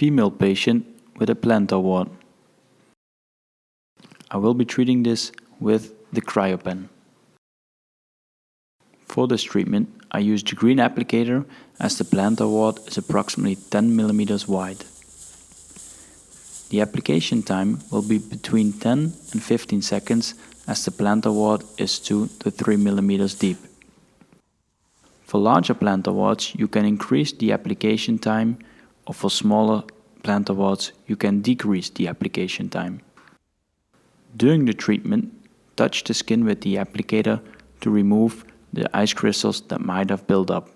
female patient with a plantar wart. I will be treating this with the CryoPen. For this treatment, I use the green applicator as the plantar wart is approximately 10 mm wide. The application time will be between 10 and 15 seconds as the plantar wart is 2 to 3 mm deep. For larger plantar warts, you can increase the application time, or for smaller plantar warts, you can decrease the application time. During the treatment, touch the skin with the applicator to remove the ice crystals that might have built up.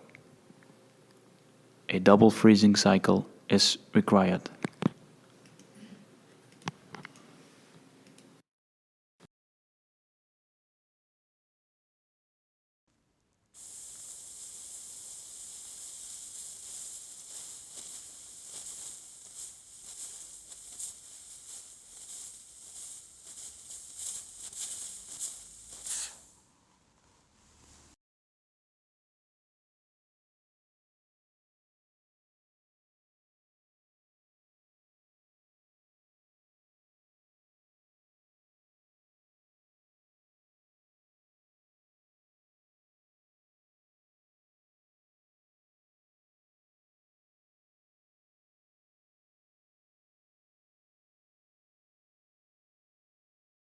A double freezing cycle is required.